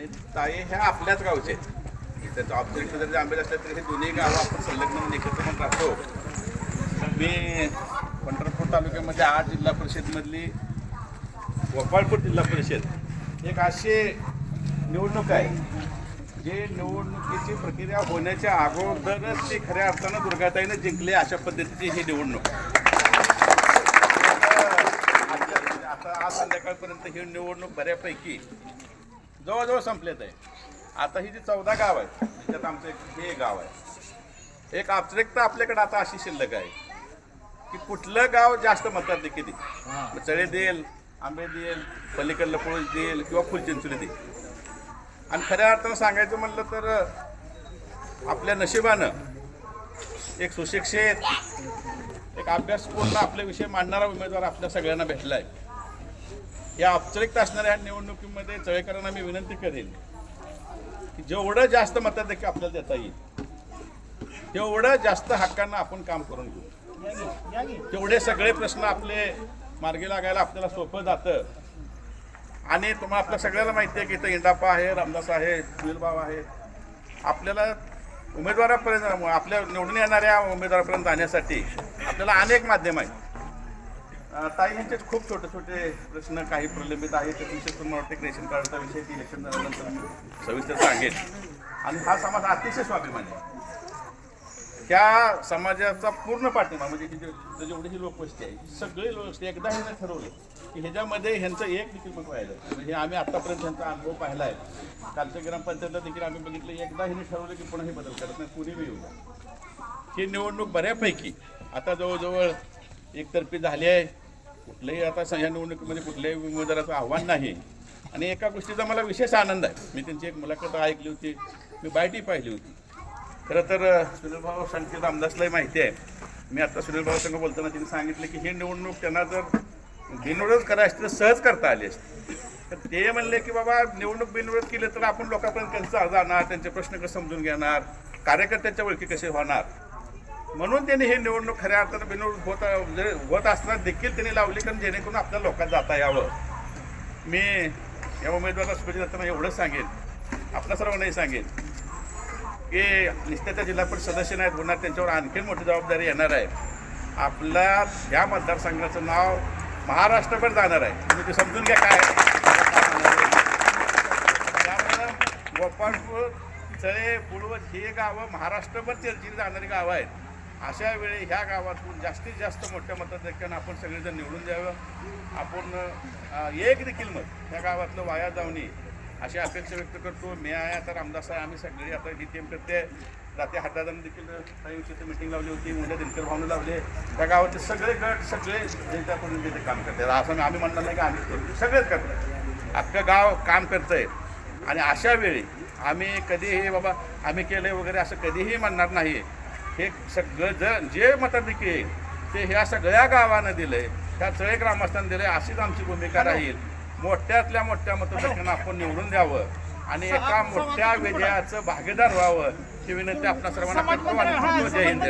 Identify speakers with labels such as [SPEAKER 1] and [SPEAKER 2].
[SPEAKER 1] आणि ताई ह्या आपल्याच गावचे आहेत. त्याचं ऑब्जेक्ट जरी आंबेड असलं तरी हे दोन्ही गावं आपण संलग्न एकत्र म्हणून राहतो. मी पंढरपूर तालुक्यामध्ये 8 जिल्हा परिषदमधली गोपाळपूर जिल्हा परिषद एक अशी निवडणूक आहे जे निवडणुकीची प्रक्रिया होण्याच्या अगोदरच ते खऱ्या अर्थानं दुर्गाताईनं जिंकले अशा पद्धतीची ही निवडणूक. आता आज संध्याकाळपर्यंत ही निवडणूक बऱ्यापैकी जवळजवळ संपलेत आहे. आता ही जी 14 गाव आहेत त्याच्यात आमचं हे गाव आहे. एक औपचारिकता आपल्याकडे आता अशी शिल्लक आहे की कुठलं गाव जास्त मतात देखील चळे देईल, आंबे देईल, पलीकडलं पळूस देईल किंवा फुलचिंचोली देईल. आणि खऱ्या अर्थानं सांगायचं म्हणलं तर आपल्या नशिबानं एक सुशिक्षित, एक अभ्यासपूर्ण आपले विषय मांडणारा उमेदवार आपल्या सगळ्यांना भेटला आहे. या औपचारिकता असणाऱ्या निवडणुकीमध्ये चळेकरांना मी विनंती करेन की जेवढं जास्त मताधिक्य आपल्याला देता येईल तेवढं जास्त हक्कानं आपण काम करून घेऊ. तेवढे सगळे प्रश्न आपले मार्गी लागायला आपल्याला सोपं जातं. आणि तुम्हाला आपल्या सगळ्याला माहिती आहे की इथं इंडापा आहे, रामदास आहे, सुनीलभाऊ आहे. आपल्याला उमेदवारापर्यंत, आपल्या निवडून येणाऱ्या उमेदवारापर्यंत जाण्यासाठी आपल्याला अनेक माध्यम आहेत. ताई यांचे खूप छोटे छोटे प्रश्न काही प्रलंबित आहेत. ते विशेष मला वाटतं रेशन कार्डचा विषय की इलेक्शन झाल्यानंतर मी सविस्तर सांगेन. आणि हा समाज अतिशय स्वाभिमानी आहे. त्या समाजाचा पूर्ण पाठिंबा म्हणजे जेवढी ही लोकवस्ती आहे सगळी लोकवस्ती एकदा ह्यानं ठरवलं की ह्याच्यामध्ये ह्यांचं एक देखील मत व्हायला. हे आम्ही आत्तापर्यंत ह्यांचा अनुभव पाहिला आहे. कालच्या ग्रामपंचायतला देखील आम्ही बघितलं एकदा ह्यांनी ठरवलं की पुन्हा हे बदल करत नाही, कुणी येऊ द्या. ही निवडणूक बऱ्यापैकी आता जवळजवळ एकतर्फी झाली आहे. कुठल्याही आता ह्या निवडणुकीमध्ये कुठल्याही उमेदवाराचं आव्हान नाही. आणि एका गोष्टीचा मला विशेष आनंद आहे. मी त्यांची एक मुलाखत ऐकली होती, मी बायटी पाहिली होती. खरं तर सुनीलभाऊ सांगतील रामदासलाही माहिती आहे. मी आता सुनीलभाऊ संघ बोलताना त्यांनी सांगितलं की ही निवडणूक त्यांना जर बिनविरोध करायची तर सहज करता आली असते. तर ते म्हणले की बाबा निवडणूक बिनविरोध केली तर आपण लोकांपर्यंत कसं जाणार, त्यांचे प्रश्न कसे समजून घेणार, कार्यकर्त्यांच्या ओळखी कसे होणार. म्हणून त्यांनी ही निवडणूक खऱ्या अर्थानं बिनविरोध होत असताना देखील त्यांनी लावली कारण जेणेकरून आपल्या लोकांत जाता यावं. मी या उमेदवाराला शुभेच्छा देताना एवढंच सांगेन, आपल्या सर्वांनाही सांगेन की निश्चित जिल्हा परिषद सदस्य नाहीत होणार, त्यांच्यावर आणखी मोठी जबाबदारी येणार आहे. आपल्या ह्या मतदारसंघाचं नाव महाराष्ट्रभर जाणार आहे. तुम्ही ते समजून घ्या काय. त्यामुळं गोपाळपूर, चळे, पुळवत ही गावं महाराष्ट्रभर चर्चेली जाणारी गावं आहेत. अशा वेळी ह्या गावातून जास्तीत जास्त मोठ्या मताधिक्यानं आपण सगळेजण निवडून द्यावं. आपण एक देखील मत ह्या गावातलं वाया जाऊ नये अशी अपेक्षा व्यक्त करतो. मी आहे आता रामदास आहे, आम्ही सगळी आता ही टीम करते. रात्री हातादारांनी देखील काही मिटिंग लावली होती, उद्या दिनकर भावनं लावले. त्या गावातले सगळे गट सगळे जनताकडून तिथे काम करतात. असं आम्ही म्हणणार नाही की आम्ही करतो, सगळेच करतात. अख्खं गाव काम करतं आहे. आणि अशा वेळी आम्ही कधीही बाबा आम्ही केलं आहे वगैरे असं कधीही म्हणणार नाही. हे सगळं जे मताधिक्य येईल ते ह्या सगळ्या गावानं दिलं आहे, त्या चळे ग्रामस्थांना दिलं आहे. अशीच आमची भूमिका राहील. मोठ्यातल्या मोठ्या मतदारांना आपण निवडून द्यावं आणि एका मोठ्या विजयाचं भागीदार व्हावं ही विनंती आपल्या सर्वांना करतो. आणि जय हिंद.